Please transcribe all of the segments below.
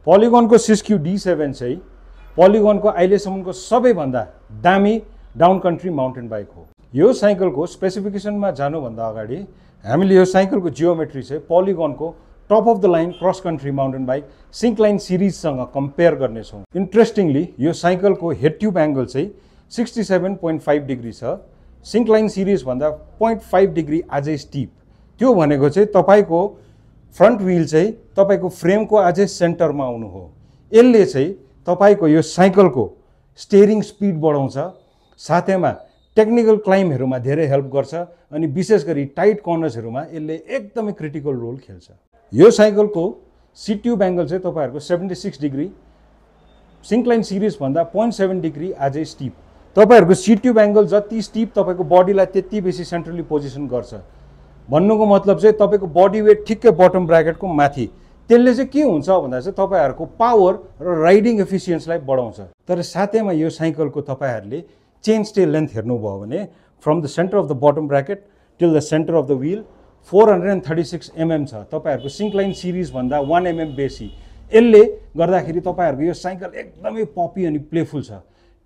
Polygon को Siskiyou D7 चाहिँ Polygon को अहिलेसम्मको सबैभन्दा दामी डाउन कन्ट्री माउन्टेन बाइक हो। यो साइकलको स्पेसिफिकेसनमा जानुभन्दा अगाडि हामीले यो साइकलको जियोमेट्री चाहिँ Polygon को top of the line cross country mountain bike Syncline सिरिजसँग कम्पेयर गर्नेछौँ। इन्ट्रेस्टिङली यो साइकलको हेड ट्युब एङ्गल चाहिँ 67.5 डिग्री छ। सिङ्कलाइन सिरिज भन्दा 0.5 डिग्री अझै स्टिप। त्यो भनेको चाहिँ तपाईको फ्रन्ट व्हील चाहिँ तपाईको फ्रेमको अझै सेन्टरमा आउनु हो। यसले चाहिँ तपाईको यो साइकलको स्टियरिङ स्पिड बढाउँछ, साथैमा टेक्निकल क्लाइम्बहरुमा धेरै हेल्प गर्छ अनि विशेष गरी टाइट कर्नर्सहरुमा यसले एकदमै क्रिटिकल रोल खेल्छ। यो साइकलको सिट ट्युब एङ्गल चाहिँ तपाईहरुको 76 डिग्री, सिङ्कलाइन सिरिज भन्दा 0.7 डिग्री अझै स्टिप। तपाईहरुको सिट ट्युब एङ्गल जति स्टिप तपाईको बडीलाई त्यति बेसी सेन्ट्रली पोजिसन गर्छ। भन्नुको मतलब चाहिँ तपाईको बडी वेट ठिक्कै बटम ब्र्याकेटको माथि। त्यसले चाहिँ के हुन्छ भन्दा चाहिँ तपाईहरुको पावर र राइडिङ एफिसिएन्सीलाई बढाउँछ। तर साथैमा यो साइकलको तपाईहरुले चेन स्टे लेन्थ हेर्नुभयो भने from the centre of the bottom bracket till the centre of the wheel 436 mm छ। तपाईहरुको सिङ्कलाइन सिरिज भन्दा 1 mm बेसी। यसले गर्दाखेरि तपाईहरुको यो साइकल एकदमै पपी अनि प्लेफुल छ।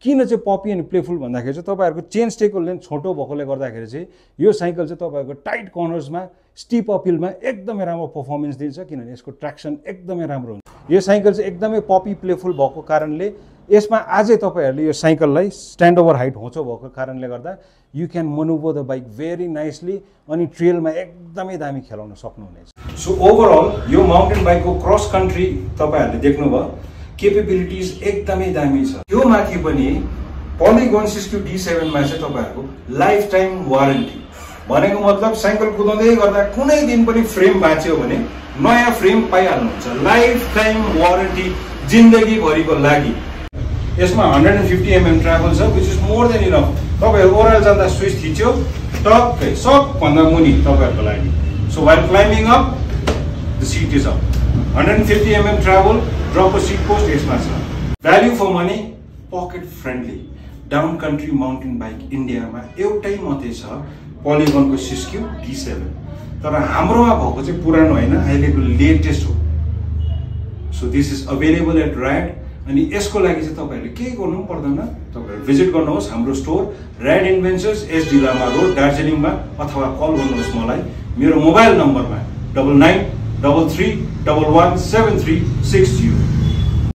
किन चाहिँ पपी अनि प्लेफुल भन्दाखेरि चाहिँ तपाईहरुको चेन स्टेको लेन्थ छोटो भएकोले गर्दाखेरि चाहिँ यो साइकल चाहिँ तपाईहरुको टाइट कर्नर्समा स्टिप अपिलमा एकदमै राम्रो परफर्मेन्स दिन्छ, किनभने यसको ट्र्याक्सन एकदमै राम्रो हुन्छ। यो साइकल चाहिँ एकदमै पपी प्लेफुल भएको कारणले यसमा अझै तपाईहरुले यो साइकललाई स्ट्यान्ड ओभर हाइट होचो भएको कारणले गर्दा you can manoeuvre the bike very nicely अनि ट्रेलमा एकदमै दामी खेलाउन सक्नुहुनेछ। सो ओभरअल यो माउन्टेन बाइकको क्रस कन्ट्री तपाईहरुले देख्नुभयो, केपेबिलिटिज एकदमै दामी छ। त्यो माथि पनि Polygon Siskiyou D7 मा चाहिँ तपाईहरुको लाइफ टाइम वारेन्टी भनेको मतलब साइकल कुदाउँदै गर्दा कुनै दिन पनि फ्रेम भाँच्यो भने नयाँ फ्रेम पाइहाल्नुहुन्छ। लाइफ टाइम वारेन्टी जिन्दगी भरिको लागि। यसमा 150 mm ट्राभल छ, which is more than enough। तपाईहरु ओराल जाँदा स्विच थिच्यो टक्कै सब भन्दा मुनि तपाईहरुको लागि। So while climbing up, the seat is up। 150 mm travel, drop a seat post यसमा छ। Value for money, pocket friendly। Down country mountain bike इन्डियामा एउटै मात्रै छ, Polygon को Siskiyou D7। तर हाम्रोमा भएको चाहिँ पुरानो हैन, अहिलेको लेटेस्ट हो। So this is available at ride. अनि यसको लागि चाहिँ तपाईहरुले के गर्नु पर्दैन, तपाईहरु भिजिट गर्नुहोस् हाम्रो स्टोर राइड इन्भेन्चर्स एसडी लामा रोड दार्जिलिङमा, अथवा कल गर्नुहोस् मलाई मेरो मोबाइल नम्बरमा 9933117360।